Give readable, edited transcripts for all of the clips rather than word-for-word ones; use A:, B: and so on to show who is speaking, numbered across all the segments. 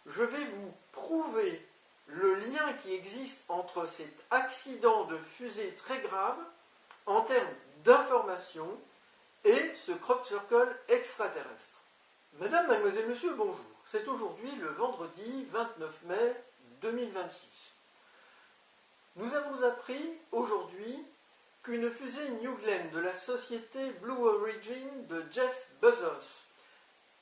A: je vais vous prouver le lien qui existe entre cet accident de fusée très grave en termes d'information et ce crop circle extraterrestre. Mesdames, Mademoiselles, Messieurs, bonjour. C'est aujourd'hui le vendredi 29 mai 2026. Nous avons appris aujourd'hui qu'une fusée New Glenn de la société Blue Origin de Jeff Bezos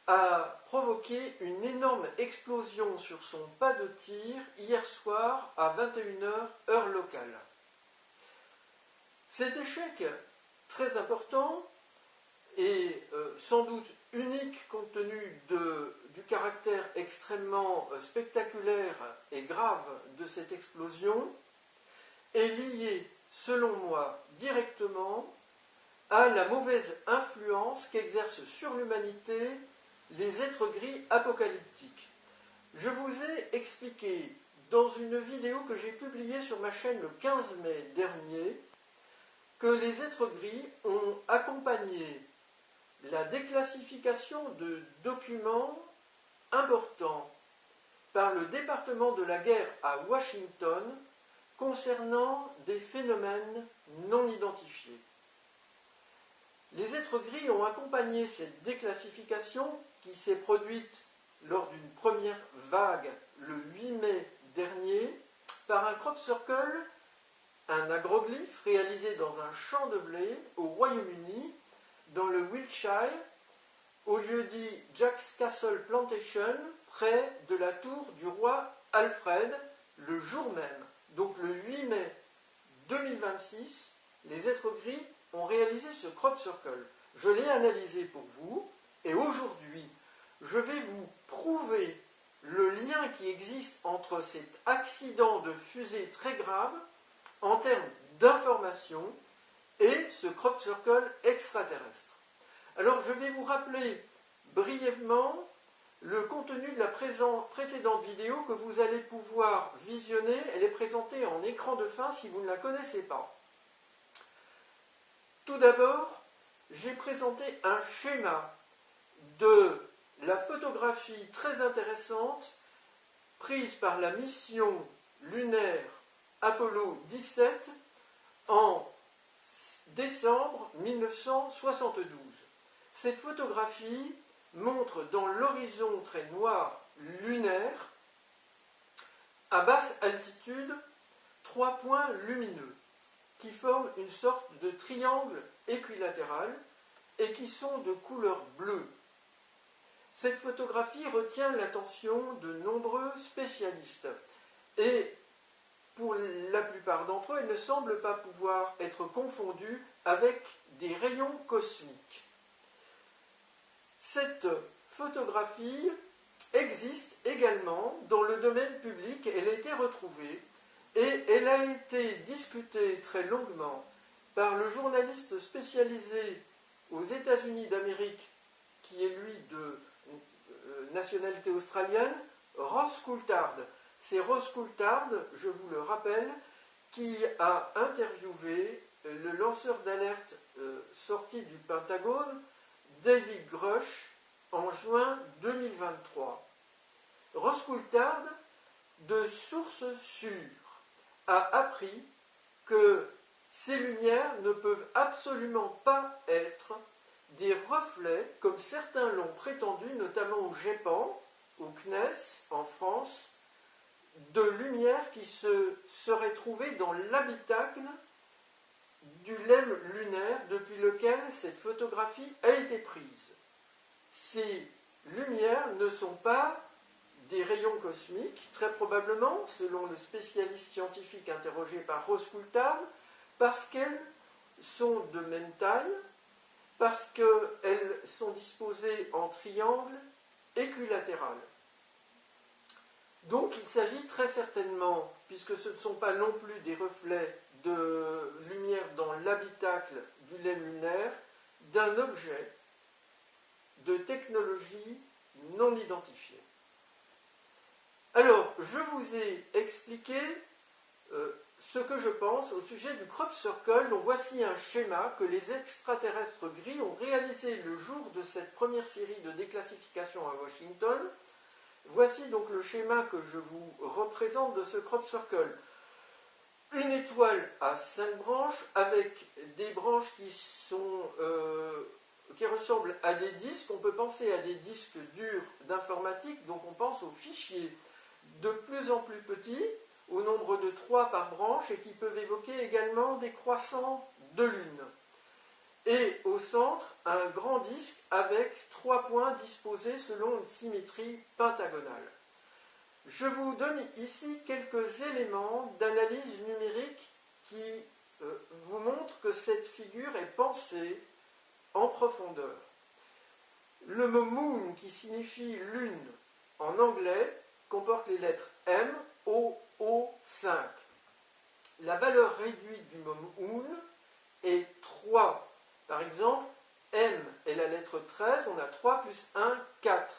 A: a provoqué une énorme explosion sur son pas de tir hier soir à 21 h heure locale. Cet échec très important et sans doute unique compte tenu du caractère extrêmement spectaculaire et grave de cette explosion est lié, selon moi, directement à la mauvaise influence qu'exercent sur l'humanité les êtres gris apocalyptiques. Je vous ai expliqué dans une vidéo que j'ai publiée sur ma chaîne le 15 mai dernier que les êtres gris ont accompagné la déclassification de documents importants par le département de la guerre à Washington concernant des phénomènes non identifiés. Les êtres gris ont accompagné cette déclassification qui s'est produite lors d'une première vague le 8 mai dernier par un crop circle, un agroglyphe réalisé dans un champ de blé au Royaume-Uni, dans le Wiltshire, au lieu-dit Jack's Castle Plantation, près de la tour du roi Alfred, le jour même. Donc le 8 mai 2026, les êtres gris ont réalisé ce crop circle. Je l'ai analysé pour vous, et aujourd'hui, je vais vous prouver le lien qui existe entre cet accident de fusée très grave en termes d'information et ce crop circle extraterrestre. Alors je vais vous rappeler brièvement le contenu de la précédente vidéo que vous allez pouvoir visionner. Elle est présentée en écran de fin si vous ne la connaissez pas. Tout d'abord, j'ai présenté un schéma de la photographie très intéressante prise par la mission lunaire Apollo 17 en décembre 1972. Cette photographie montre dans l'horizon très noir lunaire, à basse altitude, 3 points lumineux qui forment une sorte de triangle équilatéral et qui sont de couleur bleue. Cette photographie retient l'attention de nombreux spécialistes et pour la plupart d'entre eux, elle ne semble pas pouvoir être confondue avec des rayons cosmiques. Cette photographie existe également dans le domaine public, elle a été retrouvée et elle a été discutée très longuement par le journaliste spécialisé aux États-Unis d'Amérique, qui est lui de nationalité australienne, Ross Coulthard. C'est Ross Coulthard, je vous le rappelle, qui a interviewé le lanceur d'alerte sorti du Pentagone, David Grush, en juin 2023. Ross Coulthard, de sources sûres, a appris que ces lumières ne peuvent absolument pas être des reflets, comme certains l'ont prétendu, notamment au GEPAN, au CNES, en France, de lumière qui se serait trouvée dans l'habitacle du LEM lunaire depuis lequel cette photographie a été prise. Ces lumières ne sont pas des rayons cosmiques, très probablement, selon le spécialiste scientifique interrogé par Ross Coulthard, parce qu'elles sont de même taille, parce qu'elles sont disposées en triangle équilatéral. Donc il s'agit très certainement, puisque ce ne sont pas non plus des reflets de lumière dans l'habitacle du LEM lunaire, d'un objet de technologie non identifiée. Alors, je vous ai expliqué ce que je pense au sujet du crop circle. Donc voici un schéma que les extraterrestres gris ont réalisé le jour de cette première série de déclassification à Washington. Voici donc le schéma que je vous représente de ce crop circle. Une étoile à 5 branches avec des branches qui ressemblent à des disques. On peut penser à des disques durs d'informatique, donc on pense aux fichiers de plus en plus petits, au nombre de 3 par branche, et qui peuvent évoquer également des croissants de lune. Et au centre, un grand disque avec 3 points disposés selon une symétrie pentagonale. Je vous donne ici quelques éléments d'analyse numérique qui vous montrent que cette figure est pensée en profondeur. Le mot moon, qui signifie lune en anglais, comporte les lettres M, O, O5. La valeur réduite du mot moon est 3. Par exemple, M est la lettre 13, on a 3 plus 1, 4.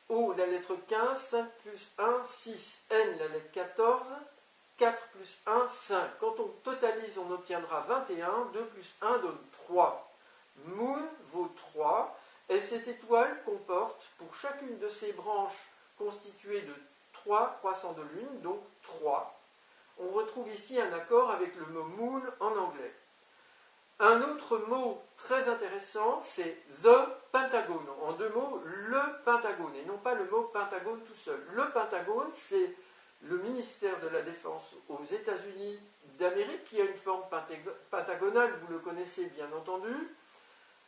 A: O, la lettre 15, 5 plus 1, 6. N, la lettre 14, 4 plus 1, 5. Quand on totalise, on obtiendra 21. 2 plus 1 donne 3. Moon vaut 3. Et cette étoile comporte, pour chacune de ses branches constituées de 3 croissants de lune, donc 3. On retrouve ici un accord avec le mot moon en anglais. Un autre mot très intéressant, c'est the pentagone. En 2 mots, le pentagone, et non pas le mot pentagone tout seul. Le pentagone, c'est le ministère de la Défense aux États-Unis d'Amérique, qui a une forme pentagonale, vous le connaissez bien entendu,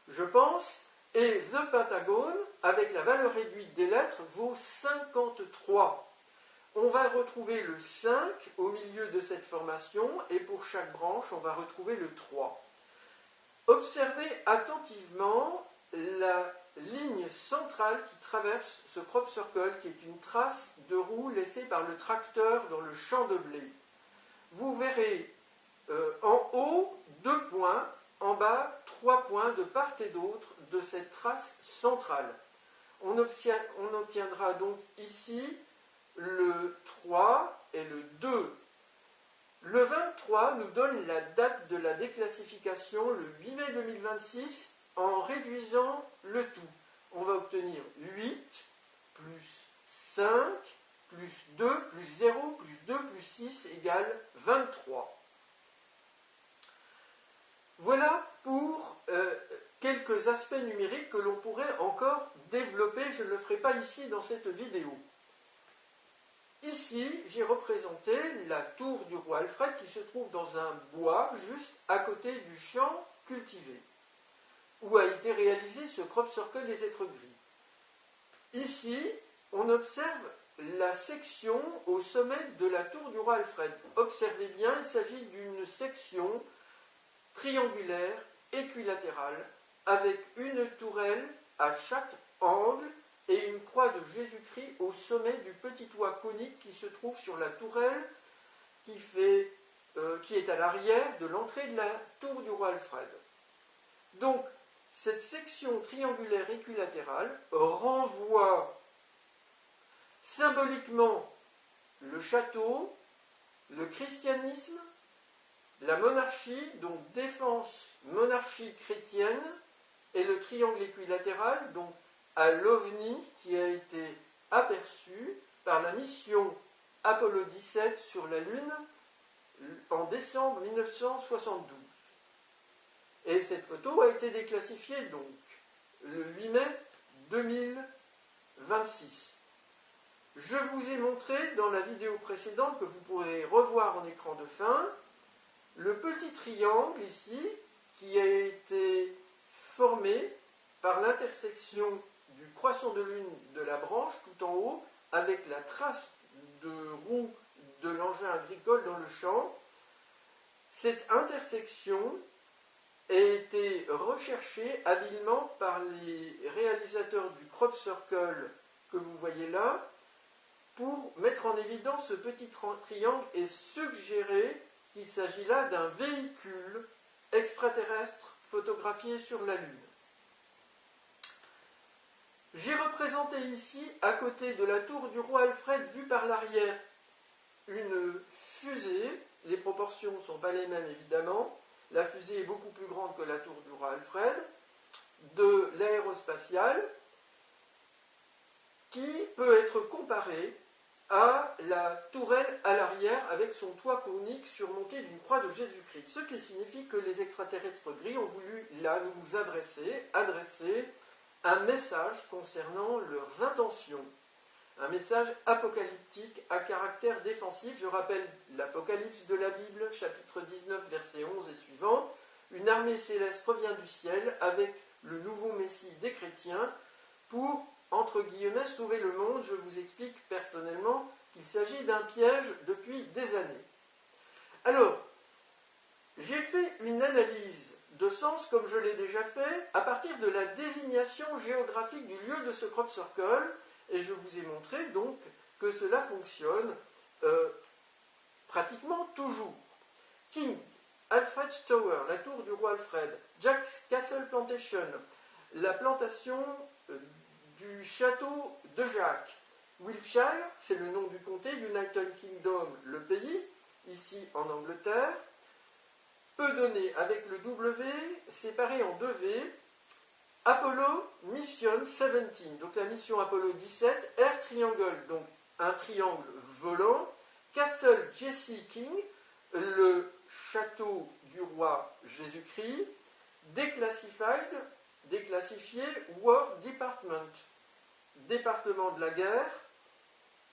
A: je pense, et the pentagone, avec la valeur réduite des lettres, vaut 53. On va retrouver le 5 au milieu de cette formation, et pour chaque branche, on va retrouver le 3. Observez attentivement la ligne centrale qui traverse ce crop circle, qui est une trace de roue laissée par le tracteur dans le champ de blé. Vous verrez en haut 2 points, en bas 3 points de part et d'autre de cette trace centrale. On obtiendra donc ici le 3 et le 2. Le 23 nous donne la date de la déclassification, le 8 mai 2026, en réduisant le tout. On va obtenir 8 plus 5 plus 2 plus 0 plus 2 plus 6 égale 23. Voilà pour quelques aspects numériques que l'on pourrait encore développer. Je ne le ferai pas ici dans cette vidéo. Ici, j'ai représenté la tour du roi Alfred qui se trouve dans un bois juste à côté du champ cultivé, où a été réalisé ce crop circle des êtres gris. Ici, on observe la section au sommet de la tour du roi Alfred. Observez bien, il s'agit d'une section triangulaire, équilatérale, avec une tourelle à chaque angle et une croix de Jésus-Christ au sommet du petit toit conique qui se trouve sur la tourelle qui est à l'arrière de l'entrée de la tour du roi Alfred. Donc, cette section triangulaire équilatérale renvoie symboliquement le château, le christianisme, la monarchie, donc défense monarchie chrétienne, et le triangle équilatéral, donc à l'OVNI qui a été aperçu par la mission Apollo 17 sur la Lune en décembre 1972. Et cette photo a été déclassifiée donc le 8 mai 2026. Je vous ai montré dans la vidéo précédente, que vous pourrez revoir en écran de fin, le petit triangle ici qui a été formé par l'intersection du croissant de lune de la branche tout en haut avec la trace de roue de l'engin agricole dans le champ. Cette intersection a été recherchée habilement par les réalisateurs du crop circle que vous voyez là pour mettre en évidence ce petit triangle et suggérer qu'il s'agit là d'un véhicule extraterrestre photographié sur la Lune. J'ai représenté ici, à côté de la tour du roi Alfred vue par l'arrière, une fusée. Les proportions ne sont pas les mêmes évidemment. La fusée est beaucoup plus grande que la tour du roi Alfred, de l'aérospatiale, qui peut être comparé à la tourelle à l'arrière avec son toit conique surmonté d'une croix de Jésus-Christ. Ce qui signifie que les extraterrestres gris ont voulu là nous adresser un message concernant leurs intentions. Un message apocalyptique à caractère défensif. Je rappelle l'Apocalypse de la Bible, chapitre 19, versets 11 et suivants. Une armée céleste revient du ciel avec le nouveau Messie des chrétiens pour, entre guillemets, sauver le monde. Je vous explique personnellement qu'il s'agit d'un piège depuis des années. Alors, j'ai fait une analyse de sens, comme je l'ai déjà fait, à partir de la désignation géographique du lieu de ce crop circle, et je vous ai montré donc que cela fonctionne pratiquement toujours. King, Alfred's Tower, la tour du roi Alfred, Jack's Castle Plantation, la plantation du château de Jacques, Wiltshire, c'est le nom du comté, United Kingdom, le pays, ici en Angleterre, peut donner avec le W séparé en deux V, Apollo Mission 17, donc la mission Apollo 17, Air Triangle, donc un triangle volant, Castle Jesse King, le château du roi Jésus-Christ, déclassifié, War Department, département de la guerre,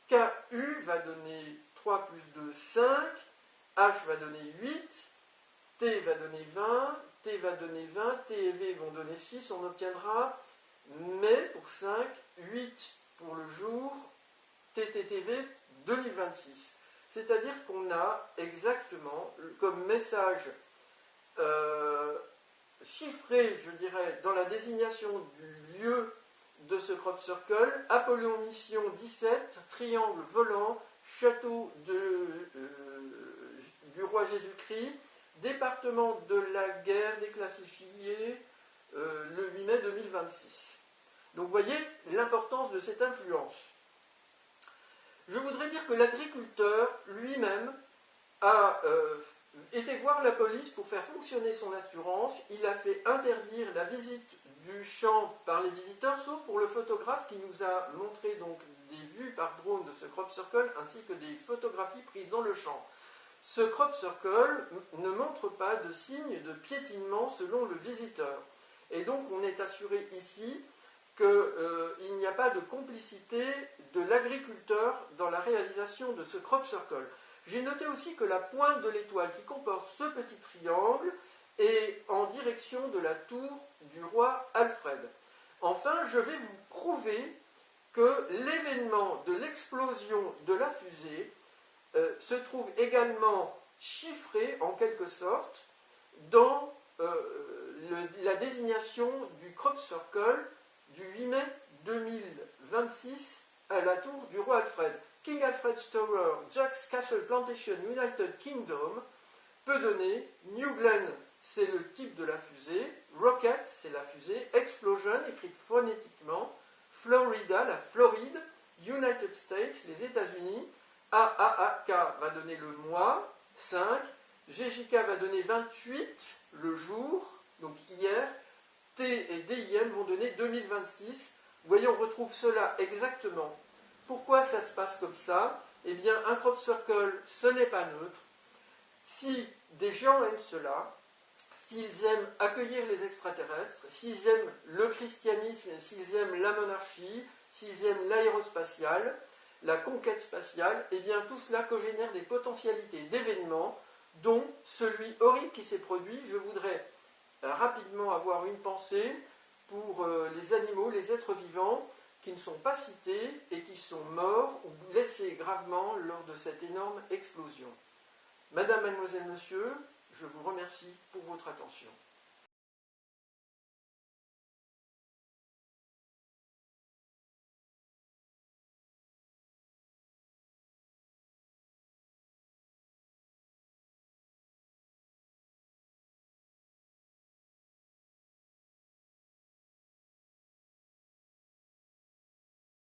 A: KU va donner 3 plus 2, 5, H va donner 8, T va donner 20, T va donner 20, T et V vont donner 6, on obtiendra mai pour 5, 8 pour le jour, TTTV 2026. C'est-à-dire qu'on a exactement comme message chiffré, je dirais, dans la désignation du lieu de ce crop circle, Apollon Mission 17, triangle volant, château du roi Jésus-Christ, département de la guerre déclassifié le 8 mai 2026. Donc vous voyez l'importance de cette influence. Je voudrais dire que l'agriculteur lui-même a été voir la police pour faire fonctionner son assurance. Il a fait interdire la visite du champ par les visiteurs, sauf pour le photographe qui nous a montré donc des vues par drone de ce crop circle ainsi que des photographies prises dans le champ. Ce crop circle ne montre pas de signe de piétinement selon le visiteur. Et donc on est assuré ici qu'il n'y a pas de complicité de l'agriculteur dans la réalisation de ce crop circle. J'ai noté aussi que la pointe de l'étoile qui comporte ce petit triangle est en direction de la tour du roi Alfred. Enfin, je vais vous prouver que l'événement de l'explosion de la fusée se trouve également chiffré en quelque sorte dans la désignation du crop circle du 8 mai 2026 à la tour du roi Alfred. King Alfred's Tower, Jack's Castle Plantation, United Kingdom peut donner New Glenn, c'est le type de la fusée, Rocket, c'est la fusée, Explosion, écrite phonétiquement, Florida, la Floride, United States, les États-Unis, AAAK va donner le mois, 5, GJK va donner 28, le jour, donc hier, T et DIM vont donner 2026. Vous voyez, on retrouve cela exactement. Pourquoi ça se passe comme ça? Eh bien, un crop circle, ce n'est pas neutre. Si des gens aiment cela, s'ils aiment accueillir les extraterrestres, s'ils aiment le christianisme, s'ils aiment la monarchie, s'ils aiment l'aérospatiale, la conquête spatiale, eh bien tout cela cogénère des potentialités d'événements, dont celui horrible qui s'est produit. Je voudrais rapidement avoir une pensée pour les animaux, les êtres vivants, qui ne sont pas cités et qui sont morts ou blessés gravement lors de cette énorme explosion. Madame, mademoiselle, monsieur, je vous remercie pour votre attention.